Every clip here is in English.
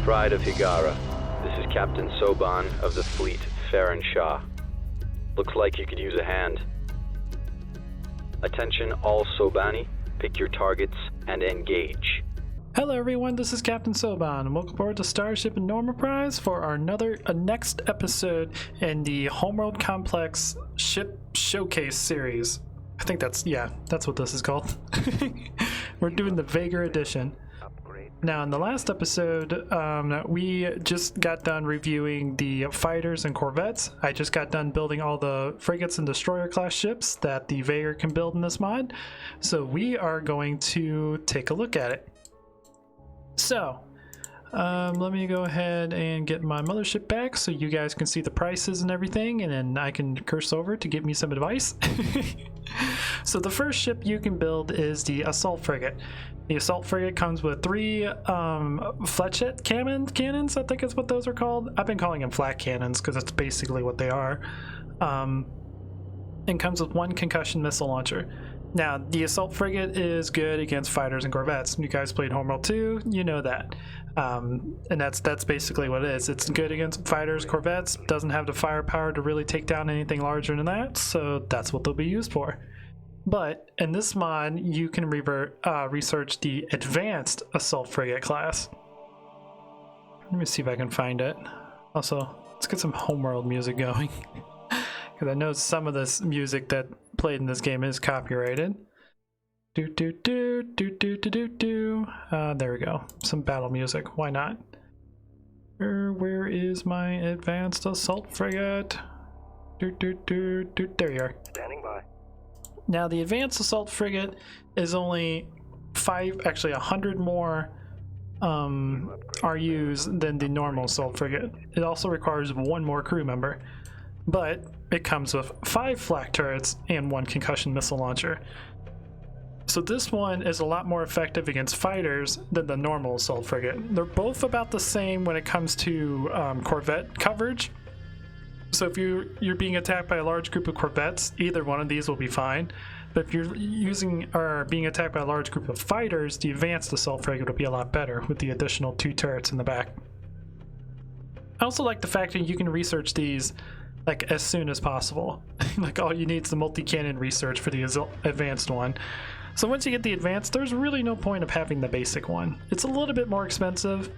Pride of Higara. This is Captain Soban of the fleet, Farron Shah. Looks like you could use a hand. Attention all Sobani, pick your targets and engage. Hello everyone, this is Captain Soban, and welcome aboard the Starship Norma Prize for our next episode in the Homeworld Complex Ship Showcase series. I think that's what this is called. We're doing the Vagyr edition. Now in the last episode, we just got done reviewing the fighters and corvettes. I just got done building all the frigates and destroyer class ships that the Vagyr can build in this mod. So we are going to take a look at it. So, let me go ahead and get my mothership back so you guys can see the prices and everything, and then I can curse over to give me some advice. So the first ship you can build is the Assault Frigate. The Assault Frigate comes with 3 flechette cannons, I think is what those are called. I've been calling them flat cannons because that's basically what they are. And comes with 1 concussion missile launcher. Now, the Assault Frigate is good against fighters and corvettes. You guys played Homeworld 2, you know that. And that's basically what it is. It's good against fighters, corvettes, doesn't have the firepower to really take down anything larger than that, so that's what they'll be used for. But in this mod, you can research the Advanced Assault Frigate class. Let me see if I can find it. Also, let's get some Homeworld music going. Because I know some of this music that played in this game is copyrighted. There we go. Some battle music. Why not? Where is my Advanced Assault Frigate? There you are. Standing by. Now the Advanced Assault Frigate is only 100 more RUs than the normal Assault Frigate. It also requires 1 more crew member. But it comes with 5 flak turrets and 1 concussion missile launcher. So this one is a lot more effective against fighters than the normal Assault Frigate. They're both about the same when it comes to corvette coverage. So if you're being attacked by a large group of corvettes, either one of these will be fine. But if you're being attacked by a large group of fighters, the Advanced Assault Frigate will be a lot better with the additional 2 turrets in the back. I also like the fact that you can research these like as soon as possible. Like all you need is the multi-cannon research for the advanced one. So once you get the advanced, there's really no point of having the basic one. It's a little bit more expensive,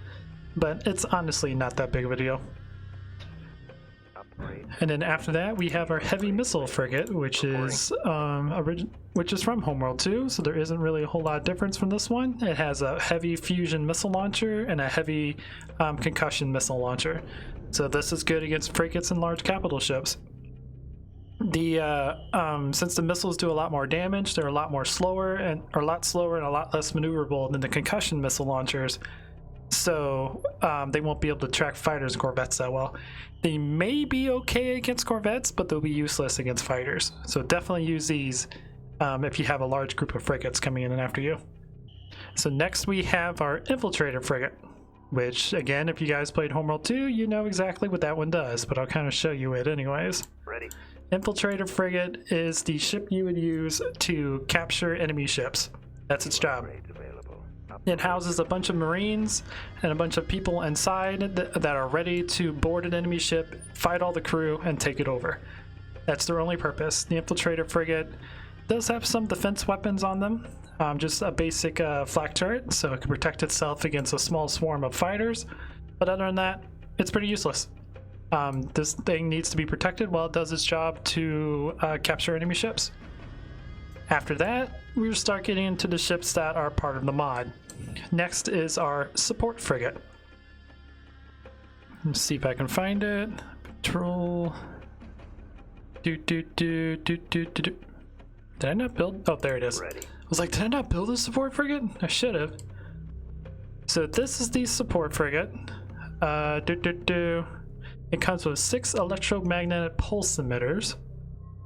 but it's honestly not that big of a deal. And then after that, we have our heavy missile frigate, which is from Homeworld 2, so there isn't really a whole lot of difference from this one. It has a heavy fusion missile launcher and a heavy concussion missile launcher. So this is good against frigates and large capital ships. Since the missiles do a lot more damage, they're a lot slower and a lot less maneuverable than the concussion missile launchers. So they won't be able to track fighters and corvettes that well. They may be okay against corvettes, but they'll be useless against fighters. So definitely use these if you have a large group of frigates coming in and after you. So next we have our Infiltrator Frigate, which again, if you guys played Homeworld 2, you know exactly what that one does, but I'll kind of show you it anyways. Ready. Infiltrator Frigate is the ship you would use to capture enemy ships. That's its job. It houses a bunch of Marines and a bunch of people inside that are ready to board an enemy ship, fight all the crew, and take it over. That's their only purpose. The Infiltrator Frigate does have some defense weapons on them, just a basic flak turret, so it can protect itself against a small swarm of fighters. But other than that, it's pretty useless. This thing needs to be protected while it does its job to capture enemy ships. After that, we start getting into the ships that are part of the mod. Next is our Support Frigate. Let's see if I can find it. Patrol. Did I not build? Oh, there it is. Ready. I was like, did I not build a Support Frigate? I should have. So this is the Support Frigate. It comes with 6 electromagnetic pulse emitters.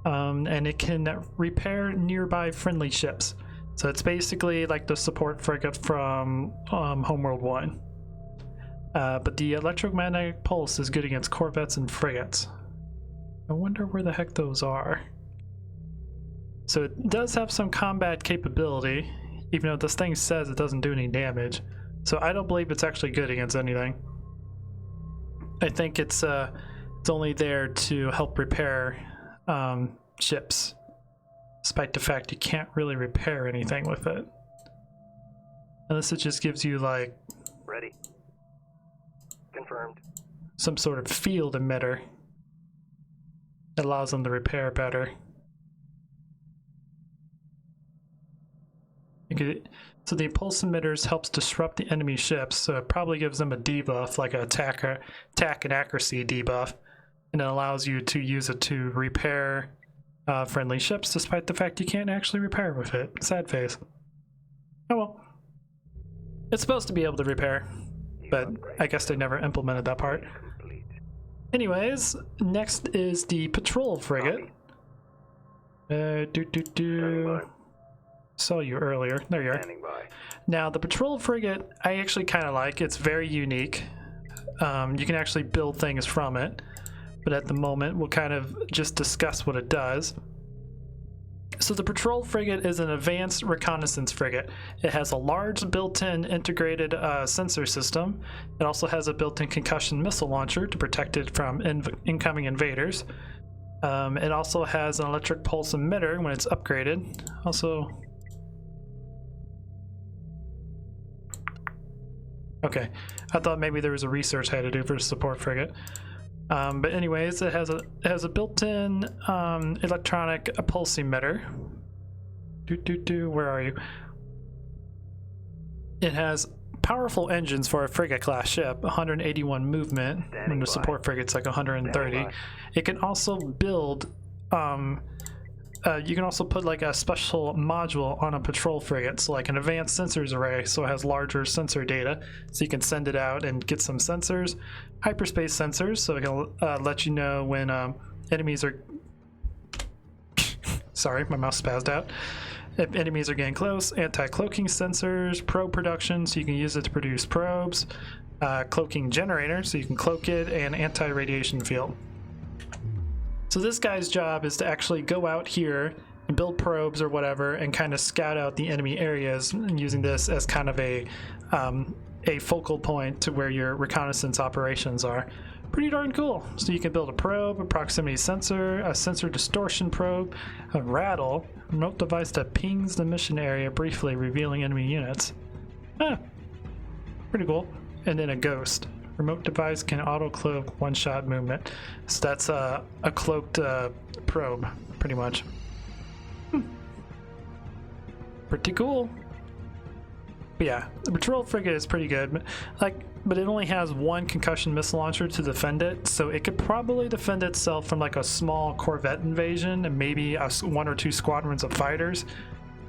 And it can repair nearby friendly ships. So it's basically like the Support Frigate from Homeworld 1. But the electromagnetic pulse is good against corvettes and frigates. I wonder where the heck those are. So it does have some combat capability, even though this thing says it doesn't do any damage. So I don't believe it's actually good against anything. I think it's only there to help repair ships, despite the fact you can't really repair anything with it. Unless it just gives you like Ready. Confirmed. some sort of field emitter that allows them to repair better. So the impulse emitters helps disrupt the enemy ships, so it probably gives them a debuff, like an attack and accuracy debuff, and it allows you to use it to repair friendly ships, despite the fact you can't actually repair with it. Sad face. Oh well. It's supposed to be able to repair, but I guess they never implemented that part. Anyways, next is the patrol frigate. Saw you earlier. There you are. Now, the patrol frigate, I actually kind of like. It's very unique. You can actually build things from it, but at the moment, we'll kind of just discuss what it does. So the patrol frigate is an advanced reconnaissance frigate. It has a large built-in integrated sensor system. It also has a built-in concussion missile launcher to protect it from incoming invaders. It also has an electric pulse emitter when it's upgraded. Also... Okay, I thought maybe there was a research I had to do for the support frigate. But anyways, it has a built-in electronic pulse emitter. Where are you? It has powerful engines for a frigate-class ship, 181 movement, and the support frigate's like 130. It can also build... you can also put like a special module on a patrol frigate, so like an advanced sensors array, so it has larger sensor data, so you can send it out and get some sensors. Hyperspace sensors, so it can let you know when enemies are... Sorry, my mouse spazzed out. If enemies are getting close. Anti-cloaking sensors, probe production, so you can use it to produce probes. Cloaking generator, so you can cloak it, and anti-radiation field. So this guy's job is to actually go out here and build probes or whatever and kind of scout out the enemy areas, and using this as kind of a focal point to where your reconnaissance operations are. Pretty darn cool. So you can build a probe, a proximity sensor, a sensor distortion probe, a rattle, remote device that pings the mission area briefly, revealing enemy units. Pretty cool. And then a ghost. Remote device can auto-cloak one-shot movement. So that's a cloaked probe, pretty much. Pretty cool. But yeah, the patrol frigate is pretty good. But it only has one concussion missile launcher to defend it, so it could probably defend itself from like a small corvette invasion and maybe one or two squadrons of fighters.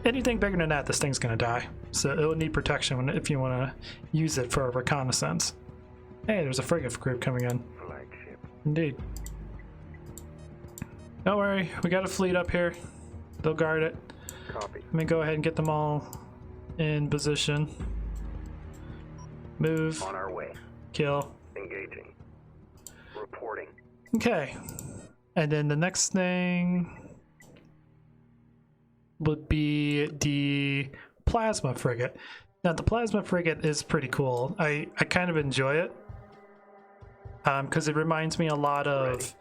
Anything bigger than that, this thing's gonna die. So it'll need protection if you want to use it for a reconnaissance. Hey, there's a frigate group coming in. Flagship. Indeed. Don't worry, we got a fleet up here. They'll guard it. Copy. Let me go ahead and get them all in position. Move. On our way. Kill. Engaging. Reporting. Okay. And then the next thing would be the plasma frigate. Now the plasma frigate is pretty cool. I kind of enjoy it. Because it reminds me a lot of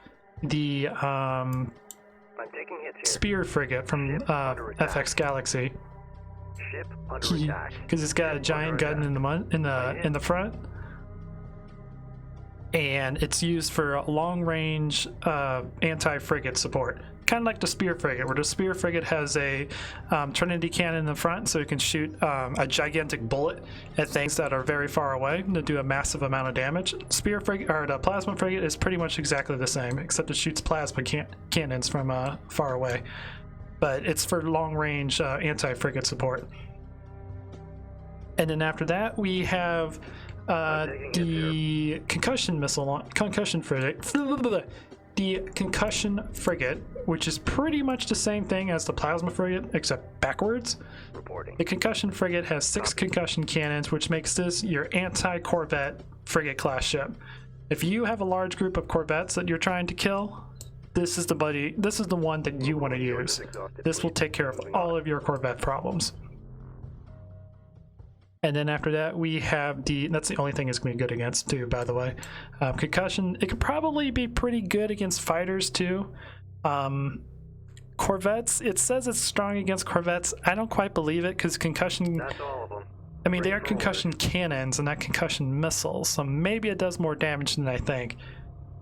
the I'm taking hits here. spear frigate from FX Galaxy. Ship under attack. Because it's got a giant gun in the front, and it's used for long-range anti-frigate support. Kind of like the spear frigate, where the spear frigate has a Trinity cannon in the front, so it can shoot a gigantic bullet at things that are very far away to do a massive amount of damage. Spear frigate, or the plasma frigate, is pretty much exactly the same, except it shoots plasma cannons from far away. But it's for long-range anti-frigate support. And then after that, we have the concussion frigate. The concussion frigate, which is pretty much the same thing as the plasma frigate, except backwards. Reporting. The concussion frigate has 6 concussion cannons, which makes this your anti-corvette frigate class ship. If you have a large group of corvettes that you're trying to kill, this is the one that you want to use. This will take care of all of your corvette problems. And then after that, we have that's the only thing it's going to be good against, too, by the way. Concussion, it could probably be pretty good against fighters, too. Corvettes, it says it's strong against corvettes. I don't quite believe it, because concussion... That's all of them. I mean, they are concussion cannons and not concussion missiles, so maybe it does more damage than I think.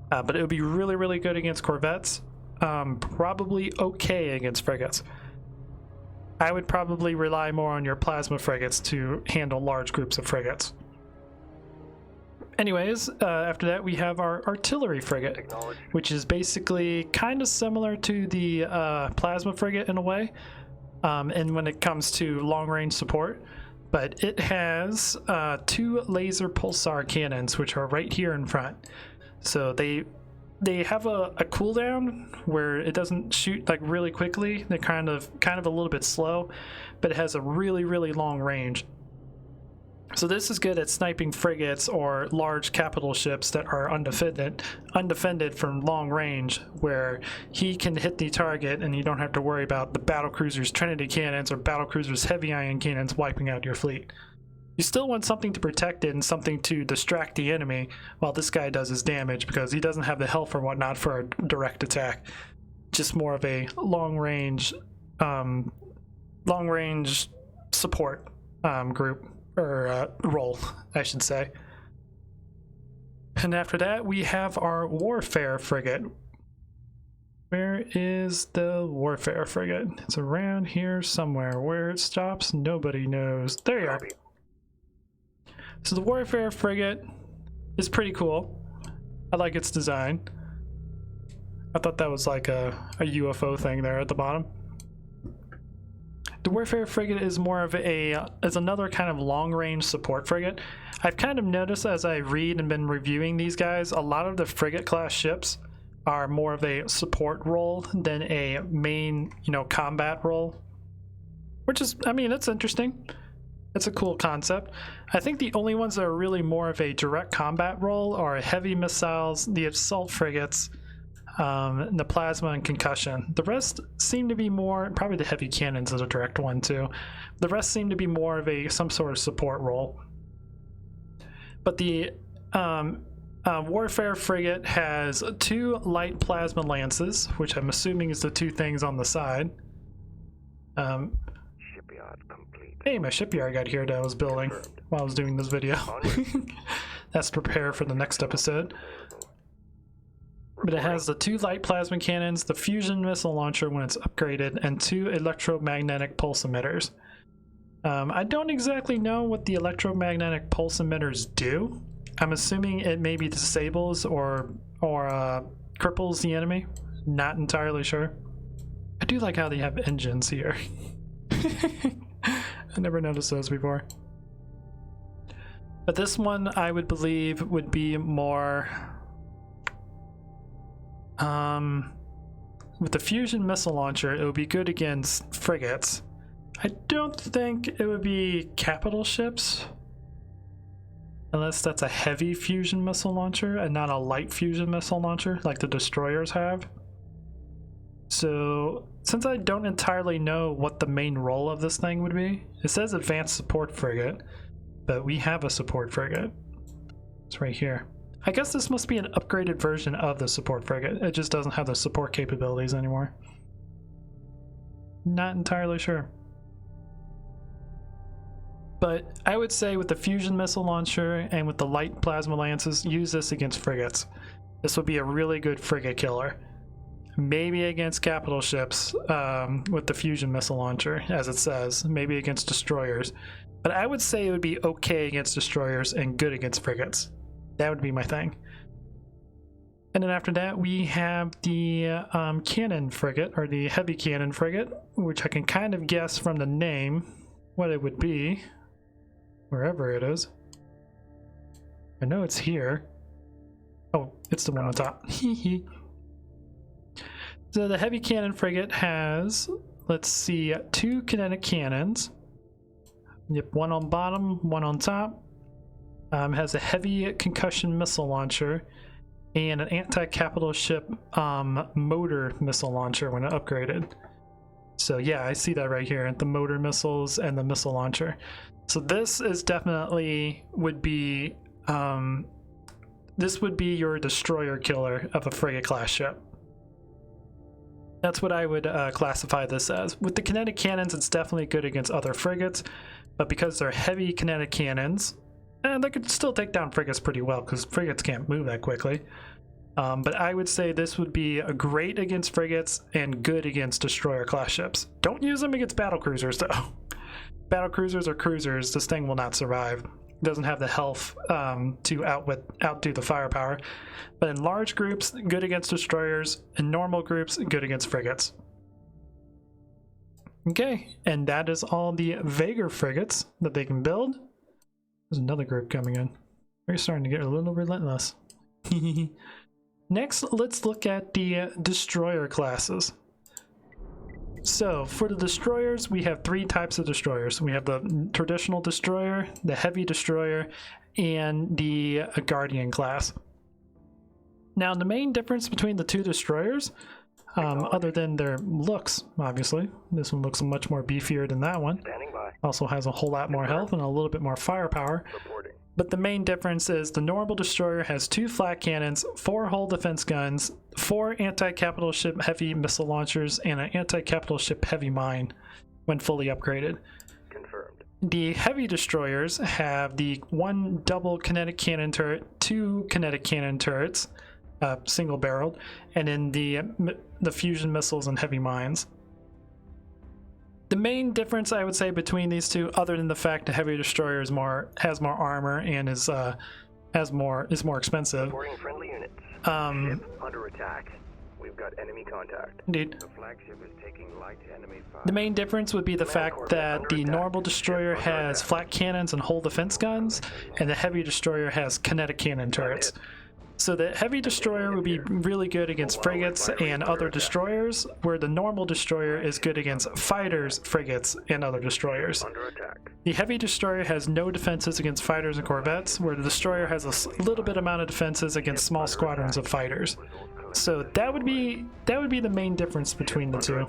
But it would be really, really good against corvettes. Probably okay against frigates. I would probably rely more on your plasma frigates to handle large groups of frigates. Anyways, after that we have our artillery frigate, which is basically kind of similar to the plasma frigate in a way, and when it comes to long-range support. But it has 2 laser pulsar cannons, which are right here in front. So they have a cooldown where it doesn't shoot like really quickly. They're kind of a little bit slow, but it has a really, really long range. So this is good at sniping frigates or large capital ships that are undefended from long range, where he can hit the target and you don't have to worry about the battlecruiser's Trinity cannons or battlecruiser's heavy ion cannons wiping out your fleet. You still want something to protect it and something to distract the enemy while this guy does his damage, because he doesn't have the health or whatnot for a direct attack. Just more of a long range support group, or role, I should say. And after that, we have our Warfare Frigate. Where is the Warfare Frigate? It's around here somewhere. Where it stops, nobody knows. There you are. So the Warfare Frigate is pretty cool. I like its design. I thought that was like a UFO thing there at the bottom. The Warfare Frigate is more of is another kind of long-range support frigate. I've kind of noticed as I read and been reviewing these guys, a lot of the frigate-class ships are more of a support role than a main, combat role. Which is, I mean, it's interesting. It's a cool concept. I think the only ones that are really more of a direct combat role are heavy missiles, the assault frigates, the plasma and concussion. The rest seem to be more, probably the heavy cannons is a direct one too. The rest seem to be more of some sort of support role. But the Warfare Frigate has 2 light plasma lances, which I'm assuming is the 2 things on the side. Shipyard complete. Hey, my shipyard got here that I was building while I was doing this video. That's prepare for the next episode. But it has the 2 light plasma cannons, the fusion missile launcher when it's upgraded, and 2 electromagnetic pulse emitters. I don't exactly know what the electromagnetic pulse emitters do. I'm assuming it maybe disables or cripples the enemy. Not entirely sure. I do like how they have engines here. I never noticed those before. But this one I would believe would be more... with the fusion missile launcher, it would be good against frigates. I don't think it would be capital ships, unless that's a heavy fusion missile launcher and not a light fusion missile launcher like the destroyers have. So since I don't entirely know what the main role of this thing would be, it says advanced support frigate, but we have a support frigate. It's right here. I guess this must be an upgraded version of the support frigate. It just doesn't have the support capabilities anymore. Not entirely sure. But I would say with the fusion missile launcher and with the light plasma lances, use this against frigates. This would be a really good frigate killer. Maybe against capital ships with the fusion missile launcher, as it says. Maybe against destroyers. But I would say it would be okay against destroyers and good against frigates. That would be my thing. And then after that, we have the cannon frigate, or the heavy cannon frigate, which I can kind of guess from the name what it would be, wherever it is. I know it's here. Oh, it's the one on top. So the heavy cannon frigate has, let's see, 2 kinetic cannons. Yep, one on bottom, one on top. Has a heavy concussion missile launcher and an anti-capital ship motor missile launcher when upgraded. So yeah, I see that right here, the motor missiles and the missile launcher. So this is definitely would be this would be your destroyer killer of a frigate class ship. That's what I would classify this as. With the kinetic cannons, it's definitely good against other frigates, but because they're heavy kinetic cannons, they could still take down frigates pretty well because frigates can't move that quickly. But I would say this would be a great against frigates and good against destroyer class ships. Don't use them against battle cruisers though. Battle cruisers or cruisers, this thing will not survive. It doesn't have the health to outdo the firepower. But in large groups, good against destroyers. In normal groups, good against frigates. Okay, and that is all the Vagyr frigates that they can build. There's another group coming in. They're starting to get a little relentless. Next, let's look at the destroyer classes. So for the destroyers, we have three types of destroyers. We have the traditional destroyer, the heavy destroyer, and the Guardian class. Now the main difference between the two destroyers, other than their looks, obviously, this one looks much more beefier than that one. Also has a whole lot more health and a little bit more firepower. But the main difference is the normal destroyer has 2 flat cannons, 4 hull defense guns, 4 anti-capital ship heavy missile launchers, and an anti-capital ship heavy mine when fully upgraded. Confirmed. The heavy destroyers have the 1 double kinetic cannon turret, 2 kinetic cannon turrets, single barreled, and then the fusion missiles and heavy mines. The main difference I would say between these two, other than the fact the heavy destroyer is has more armor and is more expensive. Reporting friendly units. Ship under attack. We've got enemy contact. Indeed. The flagship is taking light enemy fire. The main difference would be the fact that the normal destroyer has flat cannons and hull defense guns, and the heavy destroyer has kinetic cannon turrets. So the heavy destroyer would be really good against frigates and other destroyers, where the normal destroyer is good against fighters, frigates, and other destroyers. Under attack. The heavy destroyer has no defenses against fighters and corvettes, where the destroyer has a little bit amount of defenses against small squadrons of fighters. So that would be the main difference between the two.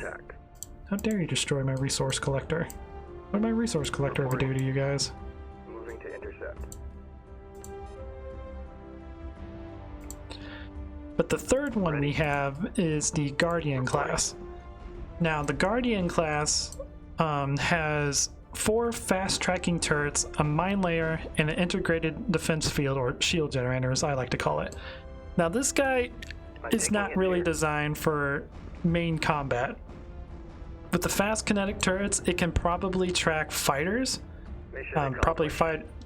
How dare you destroy my resource collector? What did my resource collector ever do to you guys? Moving to intercept. But the third one we have is the Guardian class. Now the Guardian class has 4 fast tracking turrets, a mine layer, and an integrated defense field, or shield generator as I like to call it. Now this guy is not really designed for main combat. With the fast kinetic turrets, it can probably track fighters. Probably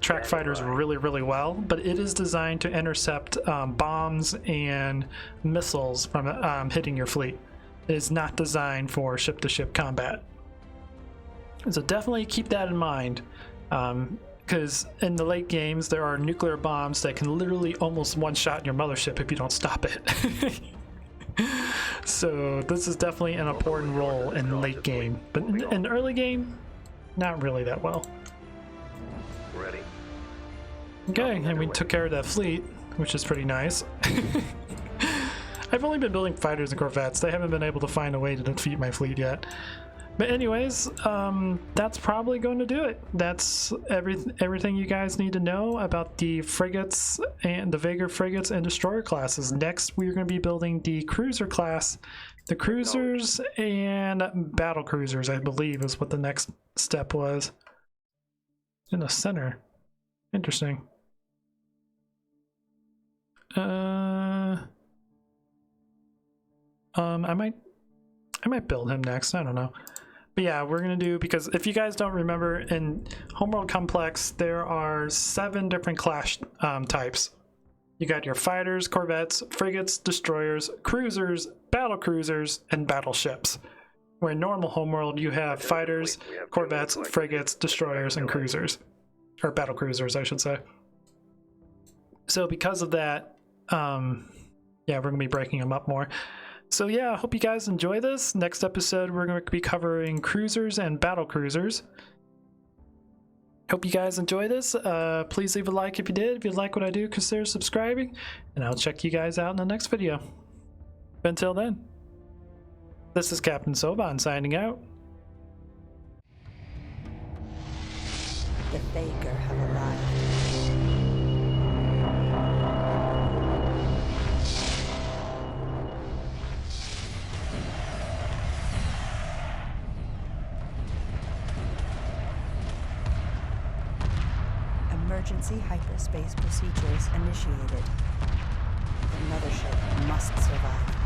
track fighters really well, but it is designed to intercept bombs and missiles from hitting your fleet. It is not designed for ship-to-ship combat. So definitely keep that in mind, because in the late games there are nuclear bombs that can literally almost one-shot your mothership if you don't stop it. So this is definitely an important role in the late game, but in the early game, not really that well. Ready. Okay, and we took care of that fleet, which is pretty nice. I've only been building fighters and corvettes. They haven't been able to find a way to defeat my fleet yet. But anyways, that's probably going to do it. That's everything you guys need to know about the frigates and the Vagyr frigates and destroyer classes. Next, we're going to be building the cruiser class. The cruisers and battle cruisers, I believe, is what the next step was. In the center. Interesting. I might build him next. I don't know. But yeah, we're gonna do, because if you guys don't remember, in Homeworld Complex there are 7 different class types. You got your fighters, corvettes, frigates, destroyers, cruisers, battle cruisers, and battleships. Where in normal Homeworld you have fighters, corvettes, frigates, destroyers, and cruisers. Or battle cruisers, I should say. So because of that, yeah, we're going to be breaking them up more. So yeah, I hope you guys enjoy this. Next episode, we're going to be covering cruisers and battle cruisers. Hope you guys enjoy this. Please leave a like if you did. If you like what I do, consider subscribing. And I'll check you guys out in the next video. But until then, this is Captain Soban signing out. The thier have arrived. Emergency hyperspace procedures initiated. The mothership must survive.